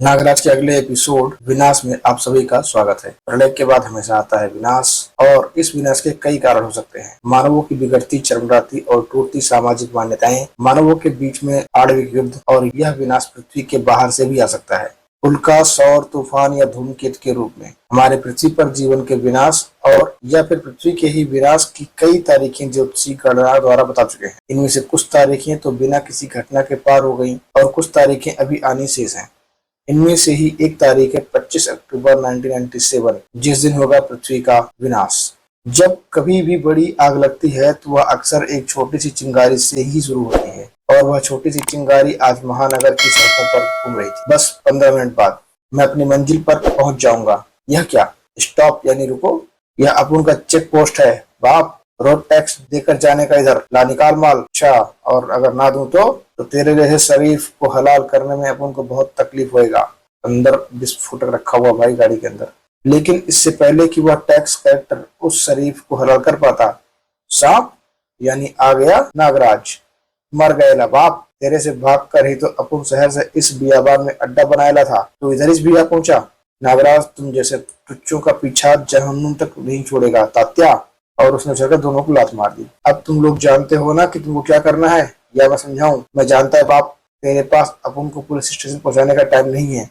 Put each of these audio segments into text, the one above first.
नागराज के अगले एपिसोड विनाश में आप सभी का स्वागत है। प्रलय के बाद हमेशा आता है विनाश और इस विनाश के कई कारण हो सकते हैं। मानवों की बिगड़ती, चरमराती और टूटती सामाजिक मान्यताएं, मानवों के बीच में आणविक युद्ध और यह विनाश पृथ्वी के बाहर से भी आ सकता है। उल्का, सौर तूफान या धूमकेतु के रूप में हमारे पृथ्वी पर जीवन के विनाश और या फिर पृथ्वी के ही विनाश की कई तारीखें ज्योतिषी गणना द्वारा बता चुके हैं। इनमें से कुछ तारीखें तो बिना किसी घटना के पार हो गई और कुछ तारीखें अभी आनी शेष हैं। इनमें से ही एक तारीख है 25 अक्टूबर 1997, जिस दिन होगा पृथ्वी का विनाश। जब कभी भी बड़ी आग लगती है तो वह अक्सर एक छोटी सी चिंगारी से ही शुरू होती है और वह छोटी सी चिंगारी आज महानगर की सड़कों पर घूम रही थी। बस 15 मिनट बाद मैं अपनी मंजिल पर पहुंच जाऊंगा। यह क्या? स्टॉप यानी रुको? यह अपुन का चेक पोस्ट है बाप। रोड टैक्स देकर जाने का इधर ला, निकाल माल। अच्छा, और अगर ना दूं तो तेरे जैसे शरीफ को हलाल करने में अपन को बहुत तकलीफ होएगा। अंदर विस्फोटक रखा हुआ भाई गाड़ी के अंदर। लेकिन इससे पहले कि वह टैक्स कलेक्टर उस शरीफ को हलाल कर पाता, सांप यानी आ गया नागराज। मर गए बाप, तेरे से भाग कर ही तो अपन शहर से इस बियाबान में अड्डा बनाया था, तो इधर इस बिया पहुंचा। नागराज तुम जैसे टुच्चों का पीछा जहन्नुम तक नहीं छोड़ेगा तात्या। और उसने चढ़कर दोनों को लात मार दी। अब तुम लोग जानते हो ना कि तुमको क्या करना है, या मैं समझाऊं? मैं जानता है बाप, तेरे पास अपुन को पुलिस स्टेशन पहुंचाने का टाइम नहीं है।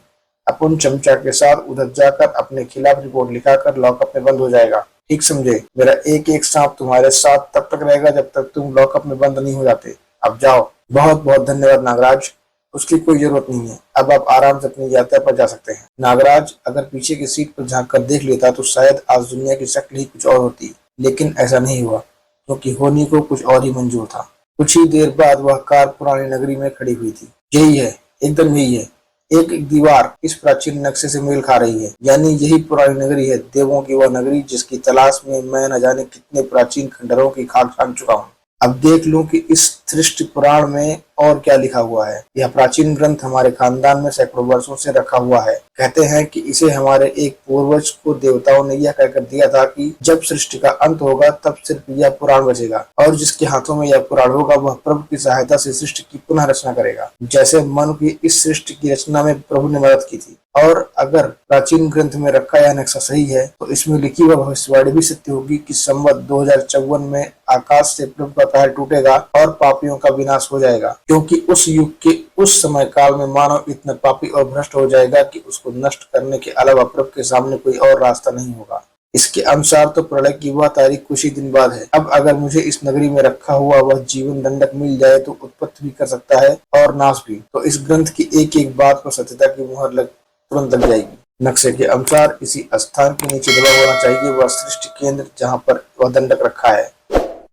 अपुन चमचा के साथ उधर जाकर अपने खिलाफ रिपोर्ट लिखाकर लॉकअप में बंद हो जाएगा। ठीक समझे? मेरा एक एक सांप तुम्हारे साथ तब तक रहेगा जब तक तुम लॉकअप में बंद नहीं हो जाते। अब जाओ। बहुत बहुत धन्यवाद नागराज, उसकी कोई जरूरत नहीं है। अब आप आराम से अपनी यात्रा पर जा सकते हैं। नागराज अगर पीछे की सीट पर झांक कर देख लेता तो शायद आज दुनिया की शक्ल ही कुछ और होती, लेकिन ऐसा नहीं हुआ क्योंकि होने को कुछ और ही मंजूर था। कुछ ही देर बाद वह कार पुरानी नगरी में खड़ी हुई थी। यही है, एकदम यही है। एक दीवार इस प्राचीन नक्शे से मेल खा रही है, यानी यही पुरानी नगरी है, देवों की वह नगरी जिसकी तलाश में मैं न जाने कितने प्राचीन खंडरों की खाक छान चुका हूँ। अब देख लूं कि इस सृष्टि पुराण में और क्या लिखा हुआ है। यह प्राचीन ग्रंथ हमारे खानदान में सैकड़ों वर्षों से रखा हुआ है। कहते हैं कि इसे हमारे एक पूर्वज को देवताओं ने यह कहकर दिया था कि जब सृष्टि का अंत होगा तब सिर्फ यह पुराण बचेगा और जिसके हाथों में यह पुराण होगा वह प्रभु की सहायता से सृष्टि की पुनः रचना करेगा, जैसे मनु की इस सृष्टि की रचना में प्रभु ने मदद की थी। और अगर प्राचीन ग्रंथ में रखा यह नक्शा सही है तो इसमें लिखी हुई भविष्यवाणी भी सत्य होगी कि संवत 2054 में आकाश से प्रभु का कहर टूटेगा और पापियों का विनाश हो जाएगा, क्योंकि उस युग के उस समय काल में मानव इतना पापी और भ्रष्ट हो जाएगा कि उसको नष्ट करने के अलावा प्रभु के सामने कोई और रास्ता नहीं होगा। इसके अनुसार तो प्रलय की वह तारीख कुछ ही दिन बाद है। अब अगर मुझे इस नगरी में रखा हुआ वह जीवन दंडक मिल जाए तो उत्पत्ति भी कर सकता है और नाश भी। तो इस ग्रंथ की एक एक बात पर सत्यता की मुहर तुरंत लग जाएगी। नक्शे के अनुसार इसी स्थान के नीचे दबा होना चाहिए वह सृष्टि केंद्र जहाँ पर वह दंडक रखा है।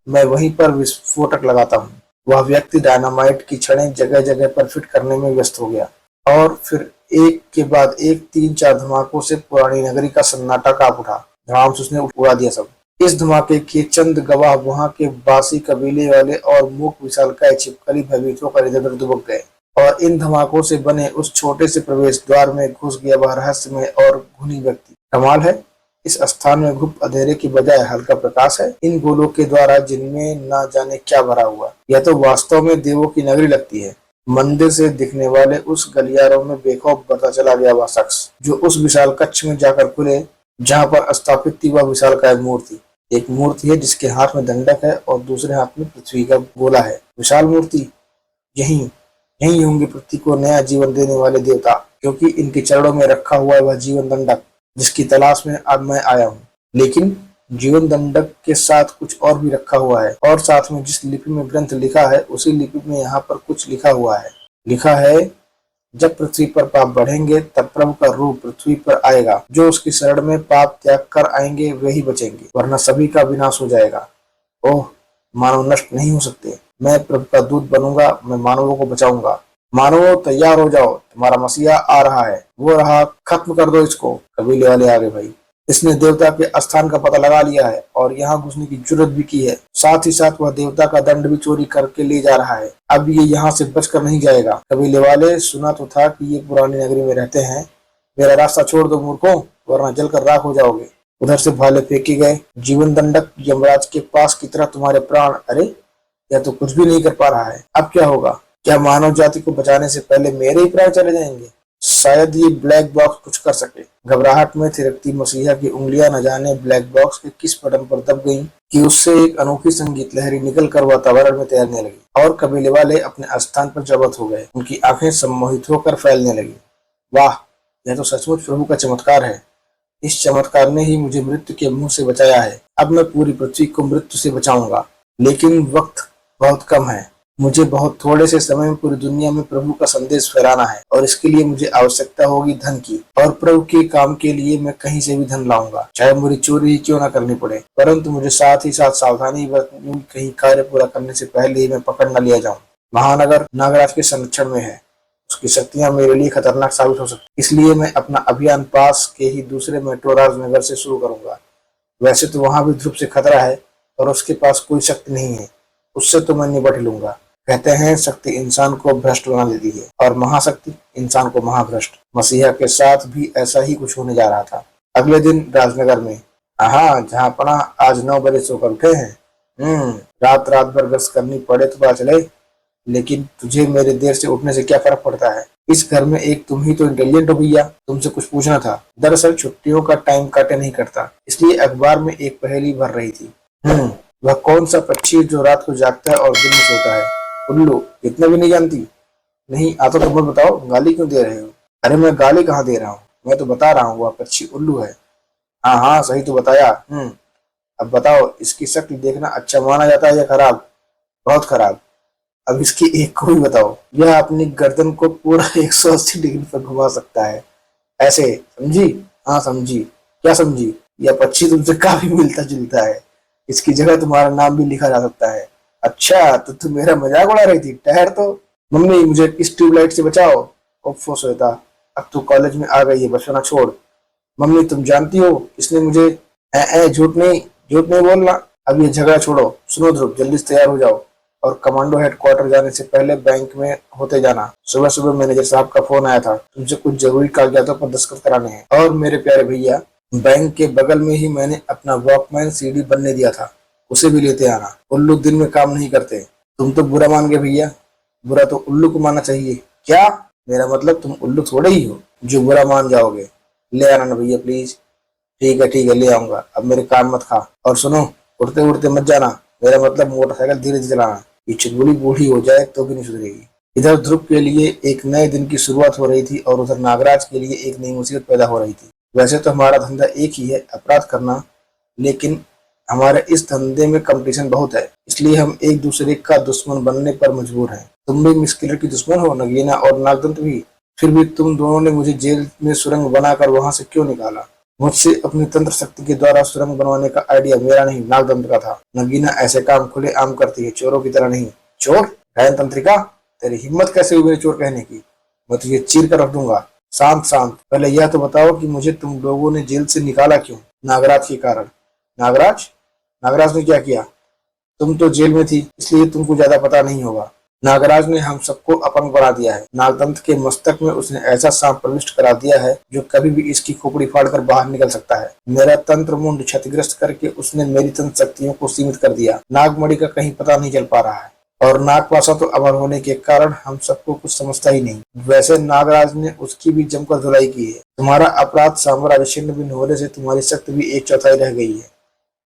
मैं वहीं पर विस्फोटक लगाता हूँ। वह व्यक्ति डायनामाइट की छड़ें जगह जगह पर फिट करने में व्यस्त हो गया और फिर एक के बाद एक 3-4 धमाकों से पुरानी नगरी का सन्नाटा कांप उठा। धड़ाम से उसने उड़ा दिया सब। इस धमाके के चंद गवाह वहां के बासी कबीले वाले और मूक विशालकाय छिपकली भयभीत होकर इधर उधर दुबक गए और इन धमाकों से बने उस छोटे से प्रवेश द्वार में घुस गया वह रहस्यमय और घुनी व्यक्ति। कमाल है, इस स्थान में गुप्त अंधेरे की बजाय हल्का प्रकाश है इन गोलों के द्वारा जिनमें ना जाने क्या भरा हुआ। यह तो वास्तव में देवों की नगरी लगती है। मंदिर से दिखने वाले उस गलियारों में बेखौफ बढ़ता चला गया वह शख्स जो उस विशाल कक्ष में जाकर खुले जहाँ पर स्थापित थी वह विशालकाय मूर्ति। एक मूर्ति है जिसके हाथ में दंडक है और दूसरे हाथ में पृथ्वी का गोला है। विशाल मूर्ति, यही होंगे पृथ्वी को नया जीवन देने वाले देवता, क्योंकि इनके चरणों में रखा हुआ है वह जीवन दंडक जिसकी तलाश में अब मैं आया हूँ। लेकिन जीवन दंडक के साथ कुछ और भी रखा हुआ है और साथ में जिस लिपि में ग्रंथ लिखा है उसी लिपि में यहाँ पर कुछ लिखा हुआ है। लिखा है, जब पृथ्वी पर पाप बढ़ेंगे तब प्रभु का रूप पृथ्वी पर आएगा। जो उसकी शरण में पाप त्याग कर आएंगे वे ही बचेंगे, वरना सभी का विनाश हो जाएगा। ओह, मानव नष्ट नहीं हो सकते। मैं प्रभु का दूत बनूंगा, मैं मानवों को बचाऊंगा। मानवों तैयार हो जाओ, तुम्हारा मसीहा आ रहा है। वो रहा, खत्म कर दो इसको। कबीले वाले आगे भाई। इसने देवता के स्थान का पता लगा लिया है और यहाँ घुसने की जुर्रत भी की है। साथ ही साथ वह देवता का दंड भी चोरी करके ले जा रहा है। अब ये यहाँ से बचकर नहीं जाएगा। कबीले वाले, सुना तो था कि ये पुरानी नगरी में रहते हैं। मेरा रास्ता छोड़ दो मूर्खों, वरना जलकर राख हो जाओगे। उधर से भाले फेंके गए। जीवन दंडक यमराज के पास की तरह तुम्हारे प्राण। अरे, यह तो कुछ भी नहीं कर पा रहा है। अब क्या होगा? क्या मानव जाति को बचाने से पहले मेरे ही प्राण चले जाएंगे? शायद ये ब्लैक बॉक्स कुछ कर सके। घबराहट में थिरकती मसीहा की उंगलियां न जाने ब्लैक बॉक्स के किस बटन पर दब गईं कि उससे एक अनोखी संगीत लहरी निकलकर वातावरण में तैरने लगी और कबीले वाले अपने स्थान पर जबत हो गए। उनकी आंखें सम्मोहित होकर फैलने लगी। वाह, यह तो सचमुच प्रभु का चमत्कार है। इस चमत्कार ने ही मुझे मृत्यु के मुंह से बचाया है। अब मैं पूरी पृथ्वी को मृत्यु से बचाऊंगा। लेकिन वक्त बहुत कम है। मुझे बहुत थोड़े से समय में पूरी दुनिया में प्रभु का संदेश फैलाना है और इसके लिए मुझे आवश्यकता होगी धन की। और प्रभु के काम के लिए मैं कहीं से भी धन लाऊंगा, चाहे मुझे चोरी ही क्यों ना करनी पड़े। परंतु मुझे साथ ही साथ सावधानी बरतनी, कहीं कार्य पूरा करने से पहले ही मैं पकड़ न लिया जाऊं। महानगर नागराज के संरक्षण में है। उसकी शक्तियां मेरे लिए खतरनाक साबित हो सकती, इसलिए मैं अपना अभियान पास के ही दूसरे मेट्रो राजनगर से शुरू करूंगा। वैसे तो वहां भी ध्रुव से खतरा है, पर उसके पास कोई शक्ति नहीं है। उससे तो मैं निपट लूंगा। कहते हैं शक्ति इंसान को भ्रष्ट बना देती है और महाशक्ति इंसान को महाभ्रष्ट। मसीहा के साथ भी ऐसा ही कुछ होने जा रहा था। अगले दिन राजनगर में, हाँ, जहाँ पना आज 9 बजे सोकर उठे हैं। रात रात भर गश्त करनी पड़े तो पता चले, लेकिन तुझे मेरे देर से उठने से क्या फर्क पड़ता है। इस घर में एक तुम ही तो इंटेलिजेंट हो भैया। तुमसे कुछ पूछना था। दरअसल छुट्टियों का टाइम काटे नहीं करता, इसलिए अखबार में एक पहेली भर रही थी। वह कौन सा पक्षी जो रात को जागता है और दिन में सोता है? उल्लू। इतना भी नहीं जानती? नहीं आता तो मत बताओ, गाली क्यों दे रहे हो? अरे मैं गाली कहाँ दे रहा हूँ, मैं तो बता रहा हूँ वह पक्षी उल्लू है। हाँ हाँ, सही तो बताया। अब बताओ, इसकी शक्ल देखना अच्छा माना जाता है या खराब? बहुत खराब। अब इसकी एक को भी बताओ। यह अपनी गर्दन को पूरा 180 डिग्री पर घुमा सकता है, ऐसे, समझी? हाँ समझी। क्या समझी? यह पक्षी तुमसे काफी मिलता जुलता है। इसकी जगह तुम्हारा नाम भी लिखा जा सकता है। अच्छा, तो तुम मेरा मजाक उड़ा रही थी? ठहर तो। मम्मी, मुझे इस ट्यूबलाइट से बचाओ। ओफो श्वेता, अब तू कॉलेज में आ गई है, बचपना छोड़। मम्मी, तुम जानती हो इसने मुझे, झूठ नहीं, झूठ नहीं बोलना। अब ये झगड़ा छोड़ो। सुनो ध्रुव, जल्दी से तैयार हो जाओ और कमांडो हेडक्वार्टर जाने से पहले बैंक में होते जाना। सुबह सुबह मैनेजर साहब का फोन आया था, तुमसे कुछ जरूरी कागजातों पर दस्तखत कराने हैं। और मेरे प्यारे भैया, बैंक के बगल में ही मैंने अपना वॉकमैन सीडी बनने दिया था, उसे भी लेते आना। उल्लू दिन में काम नहीं करते। तुम तो बुरा मान गए भैया। बुरा तो उल्लू को मानना चाहिए। क्या? मेरा मतलब तुम उल्लू थोड़े ही हो जो बुरा मान जाओगे। ले आना ना भैया प्लीज। ठीक है ले आऊंगा। अब मेरे कान मत खा। और सुनो, उड़ते उड़ते मत जाना। मेरा मतलब मोटरसाइकिल धीरे धीरे चलाना। ये चुलबुली बूढ़ी हो जाए तो भी नहीं सुधरेगी। इधर ध्रुव के लिए एक नए दिन की शुरुआत हो रही थी और उधर नागराज के लिए एक नई मुसीबत पैदा हो रही थी। वैसे तो हमारा धंधा एक ही है, अपराध करना, लेकिन हमारे इस धंधे में कंपटीशन बहुत है, इसलिए हम एक दूसरे का दुश्मन बनने पर मजबूर हैं। तुम भी मिस किलर की दुश्मन हो, नगीना और नागदंत भी। फिर भी तुम दोनों ने मुझे जेल में सुरंग बनाकर वहां से क्यों निकाला? मुझसे अपनी तंत्र शक्ति के द्वारा सुरंग बनवाने का आइडिया मेरा नहीं, नागदंत का था। नगीना ऐसे काम खुले आम करती है, चोरों की तरह नहीं। चोर? गायन तंत्रिका, तेरी हिम्मत कैसे हुई मेरे चोर कहने की? मैं तुझे चीर कर रख दूंगा। शांत शांत, पहले यह तो बताओ कि मुझे तुम लोगों ने जेल से निकाला क्यों? नागराज के कारण। नागराज? नागराज ने क्या किया? तुम तो जेल में थी, इसलिए तुमको ज्यादा पता नहीं होगा। नागराज ने हम सबको अपंग बना दिया है। नागदंत के मस्तक में उसने ऐसा सांप प्रविष्ट करा दिया है जो कभी भी इसकी खोपड़ी फाड़कर बाहर निकल सकता है। मेरा तंत्र मुंड क्षतिग्रस्त करके उसने मेरी तंत्र शक्तियों को सीमित कर दिया। नागमणि का कहीं पता नहीं चल पा रहा है और नागपाशा तो अमर होने के कारण हम सबको कुछ समझता ही नहीं। वैसे नागराज ने उसकी भी जमकर धुलाई की है। तुम्हारा अपराध साम्राज्य छिन्न भिन्न होने से तुम्हारी शक्ति भी 1/4 रह गई है।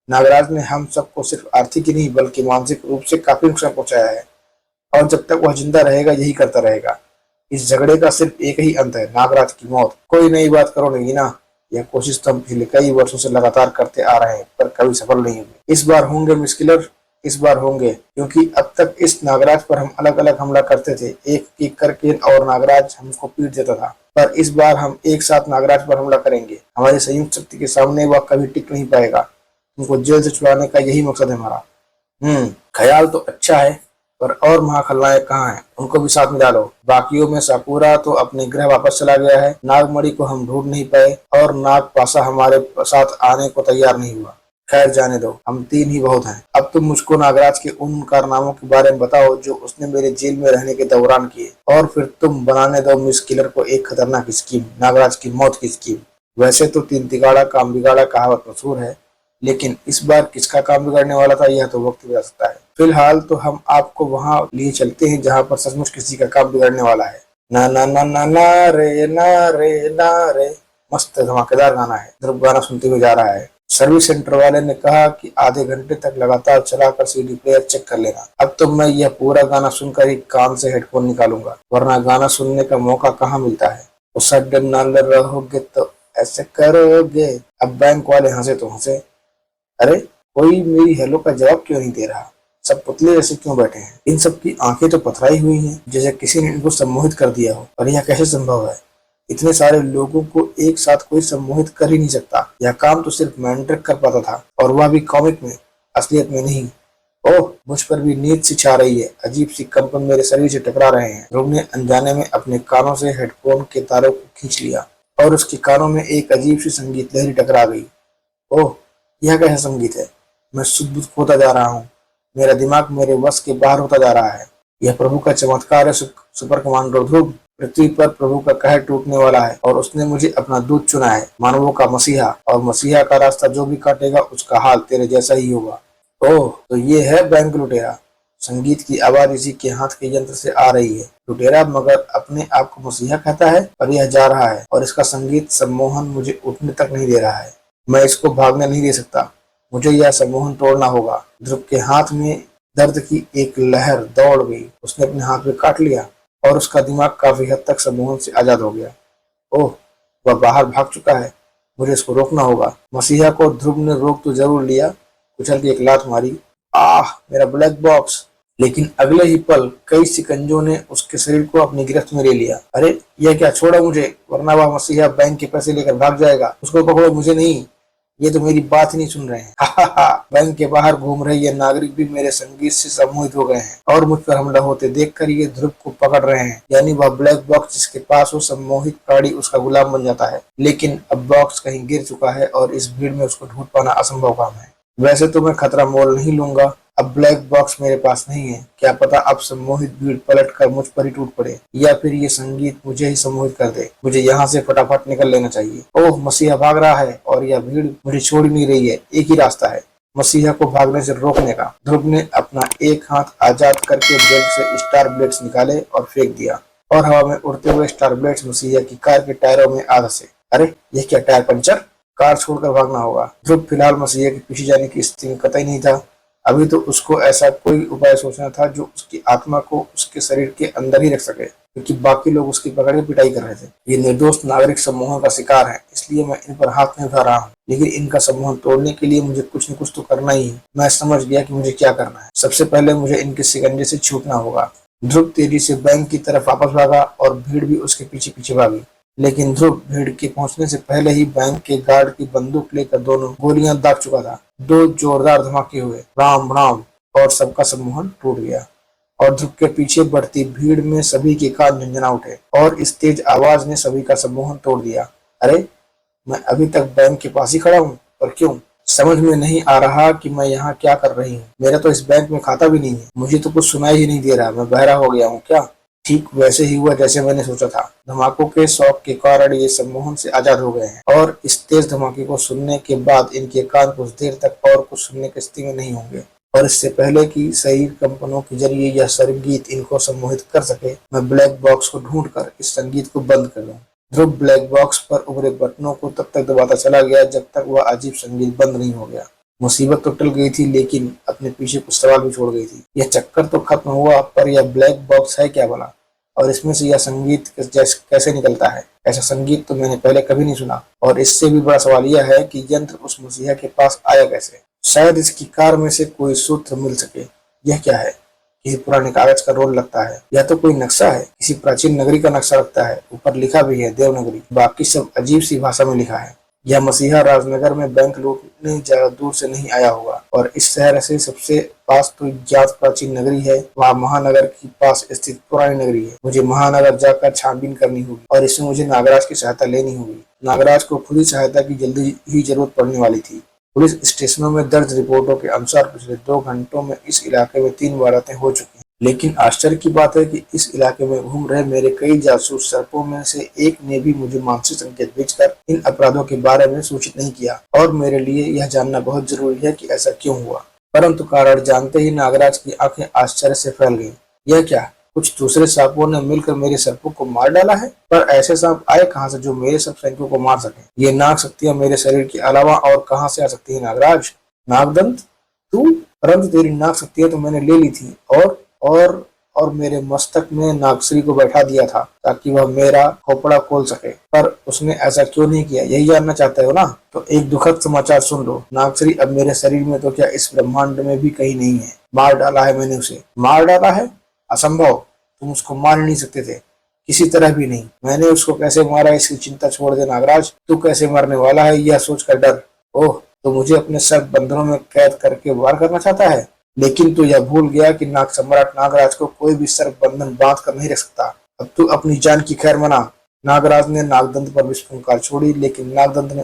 नागराज ने हम सबको सिर्फ आर्थिक ही नहीं बल्कि मानसिक रूप से काफी नुकसान पहुंचाया है और जब तक वह जिंदा रहेगा यही करता रहेगा। इस झगड़े का सिर्फ एक ही अंत है, नागराज की मौत। कोई नई बात करो नहीं ना। यह कोशिश तो हम पिछले कई वर्षों से लगातार करते आ रहे हैं पर कभी सफल नहीं हुए। इस बार होंगे मिस किलर, इस बार होंगे, क्योंकि अब तक इस नागराज पर हम अलग अलग हमला करते थे, एक एक करके, और नागराज हमको पीट देता था। पर इस बार हम एक साथ नागराज पर हमला करेंगे। हमारी संयुक्त शक्ति के सामने वह कभी टिक नहीं पाएगा। तुमको जेल से छुड़ाने का यही मकसद है हमारा। ख्याल तो अच्छा है, पर और महाखलनायक कहाँ हैं? उनको भी साथ में डालो। बाकियों में साकुरा तो अपने गृह वापस चला गया है, नागमणि को हम ढूंढ नहीं पाए और नागपाशा हमारे साथ आने को तैयार नहीं हुआ। खैर जाने दो, हम 3 ही बहुत हैं। अब तुम मुझको नागराज के उन कारनामों के बारे में बताओ जो उसने मेरे जेल में रहने के दौरान किए, और फिर तुम बनाने दो मिस किलर को एक खतरनाक स्कीम, नागराज की मौत की स्कीम। वैसे तो 3 तिगाड़ा काम बिगाड़ा कहावत मशहूर है, लेकिन इस बार किसका काम बिगड़ने वाला था यह तो वक्त बता सकता है। फिलहाल तो हम आपको वहां लिए चलते हैं जहां पर सचमुच किसी का काम बिगड़ने वाला है। ना ना ना ना ना रे ना रे ना रे। मस्त धमाकेदार गाना है। ध्रुव गाना सुनते हुए जा रहा है। सर्विस सेंटर वाले ने कहा कि आधे घंटे तक लगातार चलाकर सीडी प्लेयर चेक कर लेना। अब तो मैं यह पूरा गाना सुनकर ही कान से हेडफोन निकालूंगा, वरना गाना सुनने का मौका कहाँ मिलता है। उस सडन नाल रहोगे तो ऐसे करोगे। अब बैंक वाले हंसे तो हंसे, अरे कोई मेरी हेलो का जवाब क्यों नहीं दे रहा। सब पुतले जैसे क्यों बैठे हैं। इन सब की आंखें तो पथराई हुई हैं, जैसे किसी ने इनको सम्मोहित कर दिया हो। और यह कैसे संभव है। इतने सारे लोगों को एक साथ कोई सम्मोहित कर ही नहीं सकता। यह काम तो सिर्फ मैंड्रिक कर पाता था, और वह भी कॉमिक में, असलियत में नहीं। ओह, मुझ पर भी नींद सी छा रही है। अजीब सी कंपन मेरे शरीर से टकरा रहे हैं। ध्रुव ने अनजाने में अपने कानों से हेडफोन के तारों को खींच लिया, और उसके कानों में एक अजीब सी संगीत लहरी टकरा गई। ओह, यह कैसा संगीत है। मैं सुध-बुध खोता जा रहा हूँ। मेरा दिमाग मेरे वश के बाहर होता जा रहा है। यह प्रभु का चमत्कार है। सुपर कमांडो ध्रुव। पृथ्वी पर प्रभु का कहर टूटने वाला है, और उसने मुझे अपना दूत चुना है, मानवों का मसीहा। और मसीहा का रास्ता जो भी काटेगा उसका हाल तेरे जैसा ही होगा। ओह, तो ये है बैंक लुटेरा। संगीत की आवाज इसी के हाथ के यंत्र से आ रही है। लुटेरा मगर अपने आप को मसीहा कहता है, और यह जा रहा है, और इसका संगीत सम्मोहन मुझे उठने तक नहीं दे रहा है। मैं इसको भागने नहीं दे सकता। मुझे यह सम्मोहन तोड़ना होगा। ध्रुव के हाथ में दर्द की एक लहर दौड़ गई। उसने अपने हाथ में काट लिया, और उसका दिमाग काफी हद तक सम्मोहन से आजाद हो गया। ओह, वह बाहर भाग चुका है। मुझे इसको रोकना होगा। मसीहा को ध्रुव ने रोक तो जरूर लिया। कुचल के एक लात मारी। आह, मेरा ब्लैक बॉक्स। लेकिन अगले ही पल कई शिकंजों ने उसके शरीर को अपनी गिरफ्त में ले लिया। अरे, यह क्या, छोड़ो मुझे, वरना वह मसीहा बैंक के पैसे लेकर भाग जाएगा। उसको पकड़ो, मुझे नहीं। ये तो मेरी बात ही नहीं सुन रहे हैं। हा हा। बैंक के बाहर घूम रहे ये नागरिक भी मेरे संगीत से सम्मोहित हो गए हैं, और मुझ पर हमला होते देखकर ये ध्रुव को पकड़ रहे हैं। यानी वह ब्लैक बॉक्स जिसके पास वो सम्मोहित प्राणी उसका गुलाम बन जाता है। लेकिन अब बॉक्स कहीं गिर चुका है, और इस भीड़ में उसको ढूंढ पाना असंभव काम है। वैसे तो मैं खतरा मोल नहीं लूंगा। अब ब्लैक बॉक्स मेरे पास नहीं है। क्या पता अब सम्मोहित भीड़ पलट कर मुझ पर ही टूट पड़े, या फिर ये संगीत मुझे ही सम्मोहित कर दे। मुझे यहाँ से फटाफट निकल लेना चाहिए। ओह, मसीहा भाग रहा है, और यह भीड़ मुझे छोड़ नहीं रही है। एक ही रास्ता है, मसीहा को भागने से रोकने का। ध्रुव ने अपना एक हाथ आजाद करके बेल्ट से स्टार ब्लेड्स निकाले और फेंक दिया, और हवा में उड़ते हुए स्टार ब्लेड्स मसीहा की कार के टायरों में आ धंसे। अरे, यह क्या, टायर पंचर। कार छोड़कर भागना होगा। ध्रुव फिलहाल मसीहा के पीछे जाने की स्थिति में कतई नहीं था। अभी तो उसको ऐसा कोई उपाय सोचना था जो उसकी आत्मा को उसके शरीर के अंदर ही रख सके, क्योंकि बाकी लोग उसकी पकड़ के पिटाई कर रहे थे। ये निर्दोष नागरिक सम्मोहन का शिकार है, इसलिए मैं इन पर हाथ नहीं उठा रहा हूँ। लेकिन इनका सम्मोहन तोड़ने के लिए मुझे कुछ न कुछ तो करना ही है। मैं समझ गया कि मुझे क्या करना है। सबसे पहले मुझे इनके शिकंजे से छूटना होगा। ध्रुव तेजी से बैंक की तरफ वापस भागा, और भीड़ भी उसके पीछे पीछे भागी। लेकिन ध्रुव भीड़ के पहुंचने से पहले ही बैंक के गार्ड की बंदूक लेकर दोनों गोलियां दाग चुका था। दो जोरदार धमाके हुए, राम राम, और सबका सम्मोहन टूट गया। और ध्रुव के पीछे बढ़ती भीड़ में सभी के कान झंझना उठे, और इस तेज आवाज ने सभी का सम्मोहन तोड़ दिया। अरे, मैं अभी तक बैंक के पास ही खड़ा हूँ, पर क्यों? समझ में नहीं आ रहा कि मैं यहाँ क्या कर रही हूँ। मेरा तो इस बैंक में खाता भी नहीं है। मुझे तो कुछ सुनाई ही नहीं दे रहा। मैं बहरा हो गया हूँ क्या? ठीक वैसे ही हुआ जैसे मैंने सोचा था। धमाकों के शौक के कारण ये सम्मोहन से आजाद हो गए हैं, और इस तेज धमाके को सुनने के बाद इनके कान कुछ देर तक और कुछ सुनने की स्थिति में नहीं होंगे। और इससे पहले कि शरीर कंपनों के जरिए यह संगीत इनको सम्मोहित कर सके, मैं ब्लैक बॉक्स को ढूंढकर इस संगीत को बंद कर दूं। ध्रुव ब्लैक बॉक्स पर उभरे बटनों को तब तक दबाता चला गया जब तक वह अजीब संगीत बंद नहीं हो गया। मुसीबत तो टल गई थी, लेकिन अपने पीछे कुछ सवाल भी छोड़ गई थी। यह चक्कर तो खत्म हुआ, पर यह ब्लैक बॉक्स है क्या भला? और इसमें से यह संगीत कैसे निकलता है? ऐसा संगीत तो मैंने पहले कभी नहीं सुना। और इससे भी बड़ा सवाल यह है कि यंत्र उस मसीहा के पास आया कैसे? शायद इसकी कार में से कोई सूत्र मिल सके। यह क्या है? किसी पुराने कागज का रोल लगता है, या तो कोई नक्शा है। किसी प्राचीन नगरी का नक्शा लगता है। ऊपर लिखा भी है देवनगरी, बाकी सब अजीब सी भाषा में लिखा है। यह मसीहा राजनगर में बैंक लूटने ज्यादा दूर से नहीं आया होगा, और इस शहर से सबसे पास तो ज्ञात प्राचीन नगरी है। वहाँ महानगर के पास स्थित पुरानी नगरी है। मुझे महानगर जाकर छानबीन करनी होगी, और इसमें मुझे नागराज की सहायता लेनी होगी। नागराज को खुद ही सहायता की जल्दी ही जरूरत पड़ने वाली थी। पुलिस स्टेशनों में दर्ज रिपोर्टों के अनुसार पिछले 2 घंटों में इस इलाके में 3 वारदातें हो चुकी हैं। लेकिन आश्चर्य की बात है कि इस इलाके में घूम रहे मेरे कई जासूस सर्पों में से एक ने भी मुझे मानसिक संकेत भेजकर इन अपराधों के बारे में सूचित नहीं किया। और मेरे लिए यह जानना बहुत जरूरी है कि ऐसा क्यों हुआ। परंतु कारण जानते ही नागराज की आंखें आश्चर्य से फैल गईं। यह क्या? कुछ दूसरे सांपों ने मिलकर मेरे सर्पों को मार डाला है, पर ऐसे सांप आए कहाँ से जो मेरे सब सैनिकों को मार सके? ये नाग शक्तियां मेरे शरीर के अलावा और कहाँ से आ सकती है नागराज? नागदंत तू, परंतु तेरी नाग शक्तियां तो मैंने ले ली थी और और मेरे मस्तक में नागश्री को बैठा दिया था ताकि वह मेरा खोपड़ा खोल सके, पर उसने ऐसा क्यों नहीं किया? यही जानना चाहते हो ना? तो एक दुखद समाचार सुन लो, नागश्री अब मेरे शरीर में तो क्या इस ब्रह्मांड में भी कहीं नहीं है। मार डाला है मैंने उसे। मार डाला है? असंभव, तुम उसको मार नहीं सकते थे, किसी तरह भी नहीं। मैंने उसको कैसे मारा इसकी चिंता छोड़ दे नागराज, तू कैसे मरने वाला है यह सोचकर डर। ओह, तो मुझे अपने सर्प बंधनों में कैद करके वार करना चाहता है, लेकिन तू यह भूल गया कि नाग सम्राट नागराज को कोई भी सर्प बंधन बांध कर नहीं रख सकता। अब तू अपनी जान की खैर मना। नागराज ने नागदंत पर विष फुंकार छोड़ी, लेकिन नागदंत ने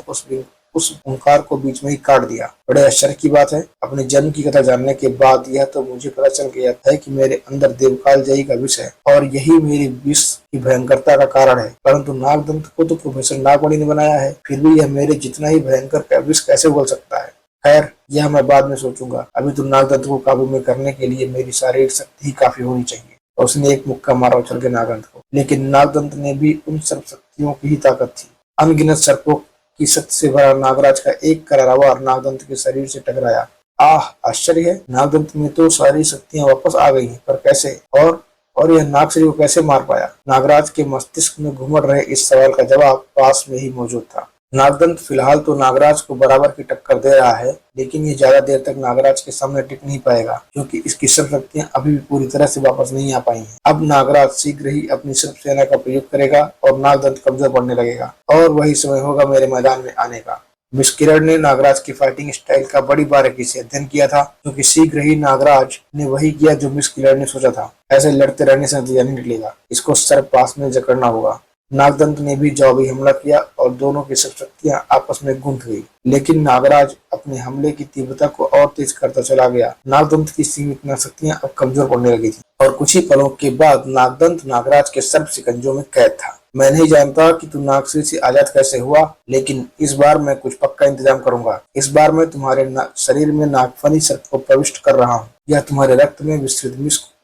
उस फुंकार को बीच में ही काट दिया। बड़े आश्चर्य की बात है, अपने जन्म की कथा जानने के बाद यह तो मुझे पता चल गया है कि मेरे अंदर देवकाल जयी का विष है और यही मेरी विष की भयंकरता का कारण है। परंतु नागदंत को तो प्रोफेसर नागमणि ने बनाया है, फिर भी यह मेरे जितना ही भयंकर विष कैसे उगल सकता है? खैर, यह मैं बाद में सोचूंगा। अभी तो नागदंत को काबू में करने के लिए मेरी शारीरिक शक्ति ही काफी होनी चाहिए। और उसने एक मुक्का मारा उछल के नागदंत को, लेकिन नागदंत ने भी उन सर्प शक्तियों की ही ताकत थी। अनगिनत सर्पों की शक्ति से भरा नागराज का एक करारा वार नागदंत के शरीर से टकराया। आह, आश्चर्य है, नागदंत में तो सारी शक्तियां वापस आ गई हैं, पर कैसे? और यह नागश्री को कैसे मार पाया? नागराज के मस्तिष्क में घुमड़ रहे इस सवाल का जवाब पास में ही मौजूद था। नागदंत फिलहाल तो नागराज को बराबर की टक्कर दे रहा है, लेकिन ये ज्यादा देर तक नागराज के सामने टिक नहीं पाएगा, क्योंकि इसकी सर्प शक्तियां अभी भी पूरी तरह से वापस नहीं आ पाई हैं। अब नागराज शीघ्र ही अपनी सर्प सेना का प्रयोग करेगा और नागदंत कमजोर पड़ने लगेगा, और वही समय होगा मेरे मैदान में आने का। मिस किरण ने नागराज की फाइटिंग स्टाइल का बड़ी बारीकी से अध्ययन किया था, क्योंकि शीघ्र ही नागराज ने वही किया जो मिस किरण ने सोचा था। ऐसे लड़ते रहने से नतीजा नहीं निकलेगा, इसको सर्प पास में जकड़ना होगा। नागदंत ने भी जवाबी हमला किया और दोनों की सब शक्तियां आपस में गूंथ गई, लेकिन नागराज अपने हमले की तीव्रता को और तेज करता चला गया। नागदंत की सीमित शक्तियां अब कमजोर पड़ने लगी थी और कुछ ही पलों के बाद नागदंत नागराज के सर्प शिकंजों में कैद था। मैं नहीं जानता कि तू नागश्री से आजाद कैसे हुआ, लेकिन इस बार मैं कुछ पक्का इंतजाम करूंगा। इस बार मैं तुम्हारे शरीर में नागफनी सर्प को प्रविष्ट कर रहा हूँ। यह तुम्हारे रक्त में विस्तृत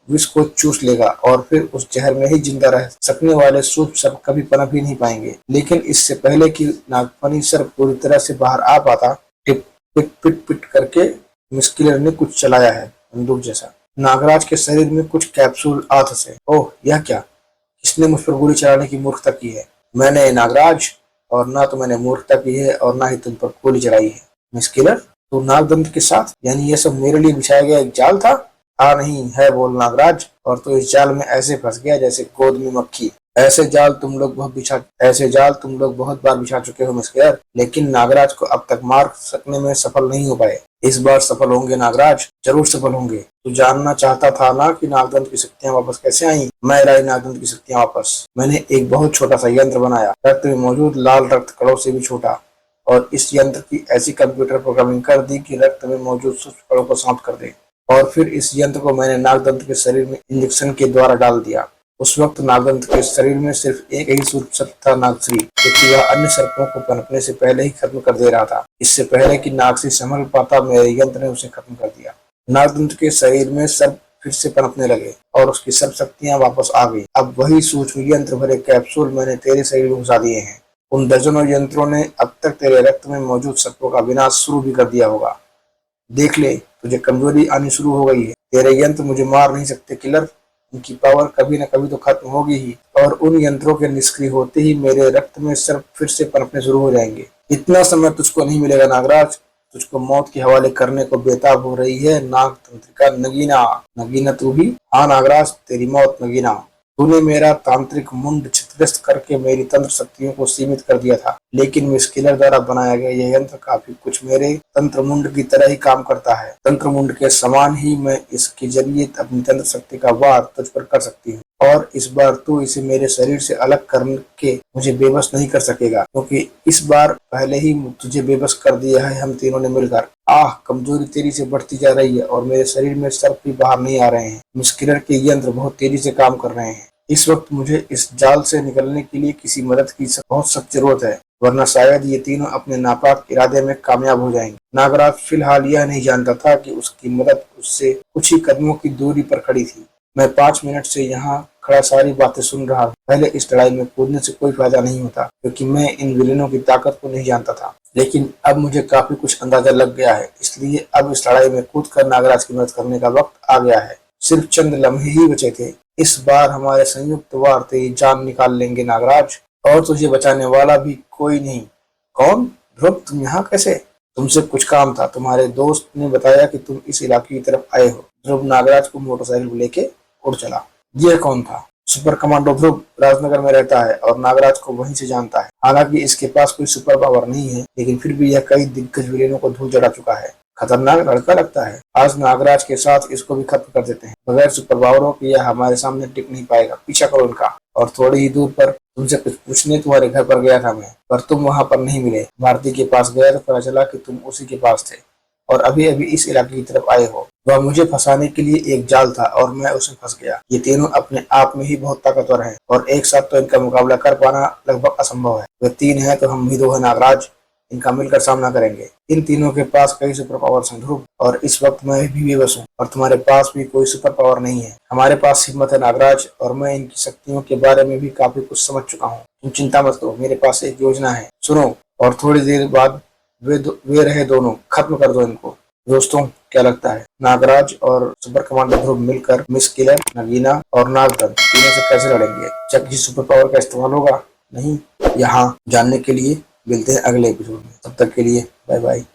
विष को चूस लेगा और फिर उस जहर में ही जिंदा रह सकने वाले सूक्ष्म सर्प कभी पनप ही नहीं पाएंगे। लेकिन इससे पहले कि नागफनी सर्प पूरी तरह से बाहर आ पाता, टिप पिट पिट पिट करके मिस किलर ने कुछ चलाया है, बंदूक जैसा। नागराज के शरीर में कुछ कैप्सूल आ धंसे। ओह, यह क्या? किसने मुझ पर गोली चलाने की मूर्खता की है? मैंने नागराज, और ना तो मैंने मूर्खता की है और ना ही तुम पर गोली चलाई है। मिस किलर, तो नागदंत के साथ, यानी यह सब मेरे लिए बिछाया गया एक जाल था? हाँ नहीं है बोल नागराज, और तो इस जाल में ऐसे फंस गया जैसे गोद में मक्खी। ऐसे जाल तुम लोग बहुत बार बिछा चुके हो मिस किलर, लेकिन नागराज को अब तक मार सकने में सफल नहीं हो पाए। इस बार सफल होंगे नागराज, जरूर सफल होंगे। तू जानना चाहता था ना कि नागदंत की शक्तियां वापस कैसे आई? मैं लाई नागदंत की शक्तियां वापस। मैंने एक बहुत छोटा सा यंत्र बनाया, रक्त में मौजूद लाल रक्त कणों से भी छोटा, और इस यंत्र की ऐसी कंप्यूटर प्रोग्रामिंग कर दी कि रक्त में मौजूद सूक्ष्म कणों को समाप्त कर दे। और फिर इस यंत्र को मैंने नागदंत के शरीर में इंजेक्शन के द्वारा डाल दिया। उस वक्त नागदंत के शरीर में सिर्फ एक ही सूक्ष्म सर्प था, नागश्री, क्योंकि वह अन्य सर्पों को पनपने से पहले ही खत्म कर दे रहा था। इससे पहले कि नागश्री संभल पाता, मेरे यंत्र ने उसे खत्म कर दिया। नागदंत के शरीर में सर्प फिर से पनपने लगे और उसकी सब शक्तियां वापस आ गई। अब वही सूक्ष्म यंत्र भरे कैप्सूल मैंने तेरे शरीर में घुसा दिए हैं। उन दर्जनों यंत्रों ने अब तक तेरे रक्त में मौजूद सर्पों का विनाश शुरू भी कर दिया होगा। देख ले, तुझे कमजोरी आनी शुरू हो गई है। तेरे यंत्र मुझे मार नहीं सकते किलर, उनकी पावर कभी न कभी तो खत्म होगी ही, और उन यंत्रों के निष्क्रिय होते ही मेरे रक्त में सर्प फिर से पनपने शुरू हो जाएंगे। इतना समय तुझको नहीं मिलेगा नागराज, तुझको मौत के हवाले करने को बेताब हो रही है नाग तंत्रिका नगीना। नगीना तू भी? हाँ नागराज, तेरी मौत नगीना। तूने मेरा तांत्रिक मुंड छिद्रस्त करके मेरी तंत्र शक्तियों को सीमित कर दिया था, लेकिन मिस किलर द्वारा बनाया गया यह यंत्र काफी कुछ मेरे तंत्र मुंड की तरह ही काम करता है। तंत्र मुंड के समान ही मैं इसके जरिए अपनी तंत्र शक्ति का वार तुझ पर कर सकती हूँ, और इस बार तू इसे मेरे शरीर से अलग करके मुझे बेबस नहीं कर सकेगा, क्योंकि इस बार पहले ही तुझे बेबस कर दिया है हम तीनों ने मिलकर। आह, कमजोरी तेजी से बढ़ती जा रही है और मेरे शरीर में सर्प भी बाहर नहीं आ रहे हैं। मिस किलर के यंत्र बहुत तेजी से काम कर रहे हैं। इस वक्त मुझे इस जाल से निकलने के लिए किसी मदद की बहुत सख्त जरूरत है, वरना शायद ये तीनों अपने नापाक इरादे में कामयाब हो जाएंगे। नागराज फिलहाल यह नहीं जानता था कि उसकी मदद उससे कुछ ही कदमों की दूरी पर खड़ी थी। मैं 5 मिनट से यहाँ खड़ा सारी बातें सुन रहा हूँ। पहले इस लड़ाई में कूदने से कोई फायदा नहीं होता, क्योंकि मैं इन विलेनों की ताकत को नहीं जानता था। लेकिन अब मुझे काफी कुछ अंदाजा लग गया है, इसलिए अब इस लड़ाई में कूदकर नागराज की मदद करने का वक्त आ गया है। सिर्फ चंद लम्हे ही बचे थे। इस बार हमारे संयुक्त वार तेरी जान निकाल लेंगे नागराज, और तुझे बचाने वाला भी कोई नहीं। कौन? ध्रुव, तुम यहाँ कैसे? तुमसे कुछ काम था। तुम्हारे दोस्त ने बताया कि तुम इस इलाके की तरफ आए हो। ध्रुव नागराज को मोटरसाइकिल पर लेके उड़ चला। यह कौन था? सुपर कमांडो ध्रुव राजनगर में रहता है और नागराज को वहीं से जानता है। हालांकि इसके पास कोई सुपर पावर नहीं है, लेकिन फिर भी यह कई दिग्गज विलेनों को धूल चढ़ा चुका है। खतरनाक लड़का लगता है। आज नागराज के साथ इसको भी खत्म कर देते हैं। बगैर सुपर पावरों के यह हमारे सामने टिक नहीं पाएगा। पीछा करो इनका। और थोड़ी ही दूर पर तुमसे कुछ पूछने तुम्हारे घर पर गया था मैं, पर तुम वहां पर नहीं मिले। भारती के पास गया तो पता चला कि तुम उसी के पास थे और अभी अभी इस इलाके की तरफ आए हो। वह मुझे फंसाने के लिए एक जाल था और मैं उसमें फंस गया। ये तीनों अपने आप में ही बहुत ताकतवर हैं और एक साथ तो इनका मुकाबला कर पाना लगभग असंभव है। वे तीन हैं तो हम भी दो हैं नागराज। इनका मिलकर सामना करेंगे। इन तीनों के पास कई सुपर पावर्स हैं ध्रुव, और इस वक्त मैं भी बेबस हूँ और तुम्हारे पास भी कोई सुपर पावर नहीं है। हमारे पास हिम्मत है नागराज, और मैं इनकी शक्तियों के बारे में भी काफी कुछ समझ चुका हूँ। तुम चिंता मत करो, मेरे पास एक योजना है, सुनो। और थोड़ी देर बाद वे रहे दोनों, खत्म कर दो इनको। दोस्तों, क्या लगता है नागराज और सुपर कमांडो ध्रुव मिलकर मिस किलर, नगीना और नागदत्त तीनों से कैसे लड़ेंगे? क्या किसी सुपर पावर का इस्तेमाल होगा? नहीं, यहाँ जानने के लिए मिलते हैं अगले एपिसोड में। तब तक के लिए बाय बाय।